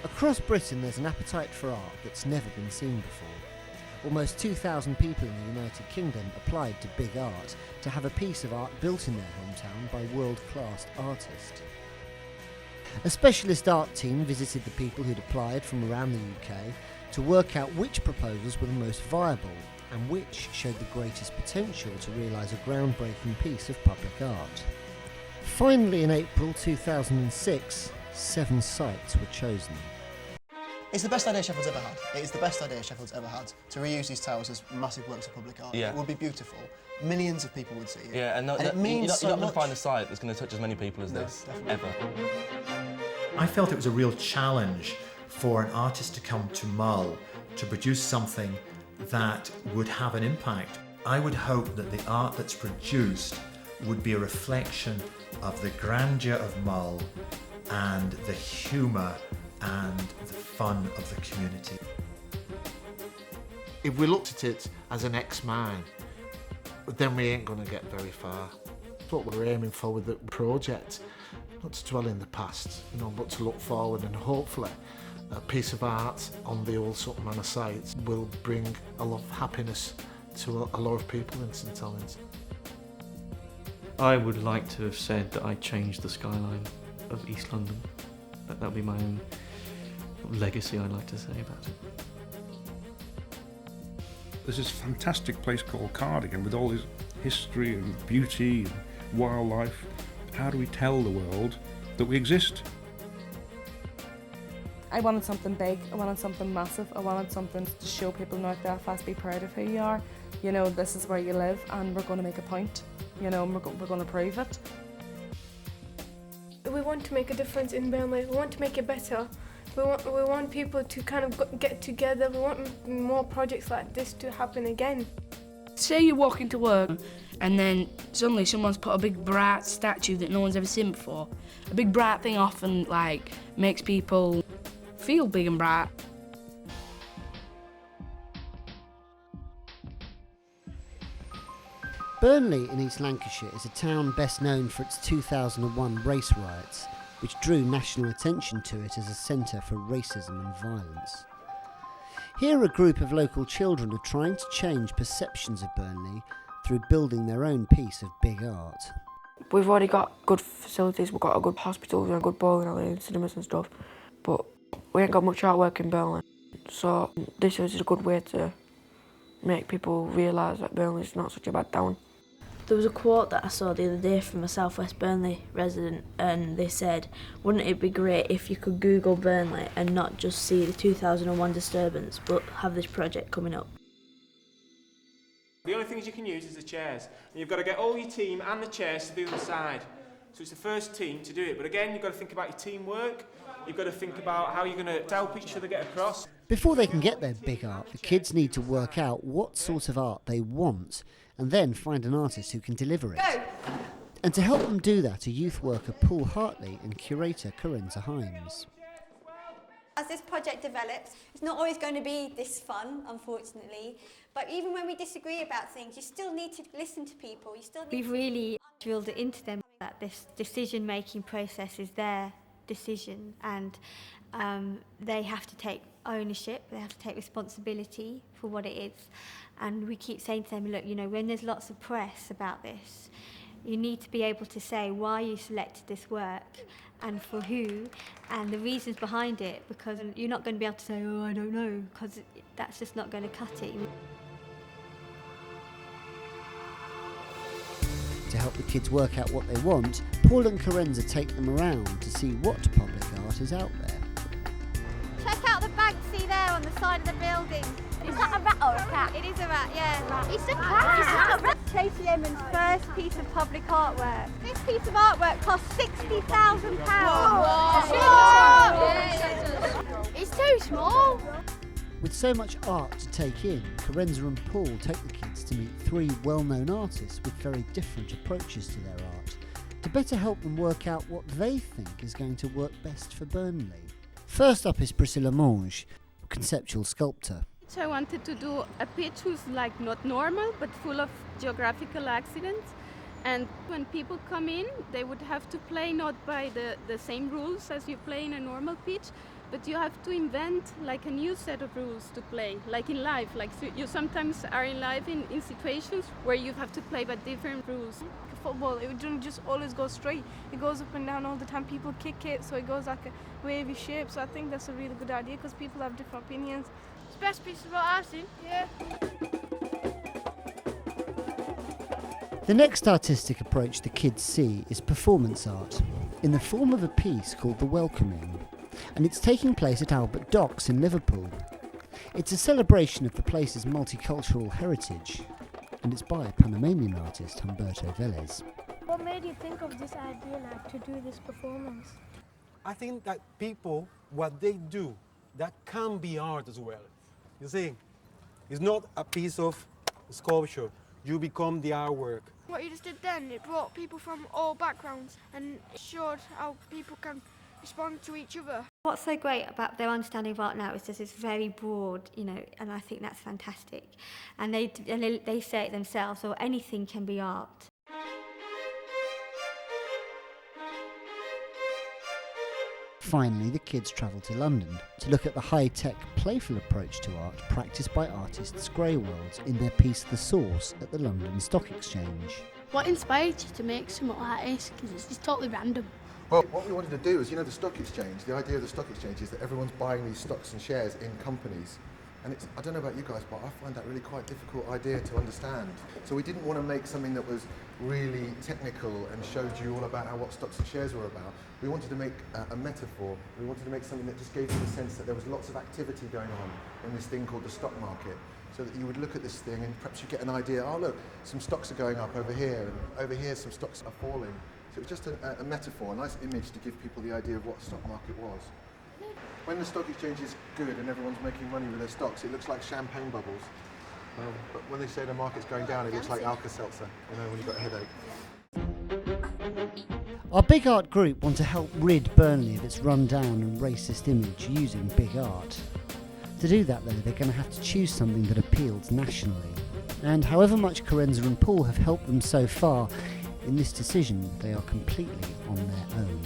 Across Britain there's an appetite for art that's never been seen before. Almost 2,000 people in the United Kingdom applied to Big Art to have a piece of art built in their hometown by world-class artists. A specialist art team visited the people who'd applied from around the UK to work out which proposals were the most viable and which showed the greatest potential to realise a groundbreaking piece of public art. Finally, in April 2006, 7 sites were chosen. It's the best idea Sheffield's ever had. It is the best idea Sheffield's ever had, to reuse these towers as massive works of public art. Yeah. It would be beautiful. Millions of people would see it. Yeah, and it means you're not so going to find a much. site that's going to touch as many people as this, ever. I felt it was a real challenge for an artist to come to Mull to produce something that would have an impact. I would hope that the art that's produced would be a reflection of the grandeur of Mull and the humour and the fun of the community. If we looked at it as an ex-mine, then we ain't going to get very far. That's what we're aiming for with the project. Not to dwell in the past, but to look forward, and hopefully a piece of art on the old Sutton Manor site will bring a lot of happiness to a lot of people in St Helens. I would like to have said that I changed the skyline of East London. That would be my own legacy, I'd like to say about it. There's this fantastic place called Cardigan with all its history and beauty and wildlife. How do we tell the world that we exist? I wanted something big, I wanted something massive, I wanted something to show people in North Belfast, be proud of who you are. This is where you live and we're going to make a point, and we're going to prove it. We want to make a difference in Burnley, we want to make it better. We want people to kind of get together, we want more projects like this to happen again. Say you're walking to work and then suddenly someone's put a big bright statue that no one's ever seen before. A big bright thing often makes people feel big and bright. Burnley in East Lancashire is a town best known for its 2001 race riots, which drew national attention to it as a centre for racism and violence. Here a group of local children are trying to change perceptions of Burnley through building their own piece of big art. We've already got good facilities, we've got a good hospital and a good bowling alley and cinemas and stuff, but we ain't got much artwork in Burnley, so this is a good way to make people realise that Burnley's not such a bad town. There was a quote that I saw the other day from a South West Burnley resident, and they said, wouldn't it be great if you could Google Burnley and not just see the 2001 disturbance, but have this project coming up? The only things you can use is the chairs. And you've got to get all your team and the chairs to the other side. So it's the first team to do it. But again, you've got to think about your teamwork. You've got to think about how you're going to help each other get across. Before they can get their big art, the kids need to work out what sort of art they want and then find an artist who can deliver it. Go. And to help them do that are youth worker Paul Hartley and curator Corinza Himes. As this project develops, it's not always going to be this fun, unfortunately, but even when we disagree about things, you still need to listen to people. We've really drilled it into them that this decision-making process is their decision, and they have to take ownership, they have to take responsibility for what it is. And we keep saying to them, look, when there's lots of press about this, you need to be able to say why you selected this work and for who and the reasons behind it, because you're not going to be able to say, oh, I don't know, because that's just not going to cut it. To help the kids work out what they want, Paul and Corinza take them around to see what public art is out there. Check out the Banksy there on the side of the building. Is that a rat or a cat? It is a rat, yeah. It's a cat. It's not a rat. Tracy Emin's first piece of public artwork. This piece of artwork cost £60,000. It's too small. With so much art to take in, Corinza and Paul take the kids to meet 3 well-known artists with very different approaches to their art, to better help them work out what they think is going to work best for Burnley. First up is Priscilla Monge, a conceptual sculptor. I wanted to do a pitch who's not normal, but full of geographical accidents. And when people come in, they would have to play not by the same rules as you play in a normal pitch, but you have to invent like a new set of rules to play, like in life. Like you sometimes are in life in situations where you have to play by different rules. Football, it doesn't just always go straight. It goes up and down all the time. People kick it, so it goes like a wavy shape. So I think that's a really good idea because people have different opinions. It's the best piece about arting. Yeah. The next artistic approach the kids see is performance art, in the form of a piece called The Welcoming, and it's taking place at Albert Docks in Liverpool. It's a celebration of the place's multicultural heritage, and it's by Panamanian artist Humberto Vélez. What made you think of this idea, like, to do this performance? I think that people, what they do, that can be art as well. You see, it's not a piece of sculpture. You become the artwork. What you just did then, it brought people from all backgrounds and showed how people can respond to each other. What's so great about their understanding of art now is just it's very broad, you know, and I think that's fantastic. And they say it themselves, so anything can be art. Finally, the kids travel to London to look at the high-tech, playful approach to art practised by artists Greyworld in their piece The Source at the London Stock Exchange. What inspired you to make something like this? Because it's just totally random. Well, what we wanted to do is, you know, the stock exchange, the idea of the stock exchange is that everyone's buying these stocks and shares in companies. And it's, I don't know about you guys, but I find that really quite a difficult idea to understand. So we didn't want to make something that was really technical and showed you all about what stocks and shares were about. We wanted to make a metaphor. We wanted to make something that just gave you the sense that there was lots of activity going on in this thing called the stock market. So that you would look at this thing and perhaps you get an idea, oh look, some stocks are going up over here, and over here some stocks are falling. So it was just a metaphor, a nice image to give people the idea of what the stock market was. When the stock exchange is good and everyone's making money with their stocks, it looks like champagne bubbles. But when they say the market's going down, it looks like Alka-Seltzer, you know, when you've got a headache. Our Big Art group want to help rid Burnley of its run-down and racist image using big art. To do that, though, they're going to have to choose something that appeals nationally. And however much Carenza and Paul have helped them so far, in this decision, they are completely on their own.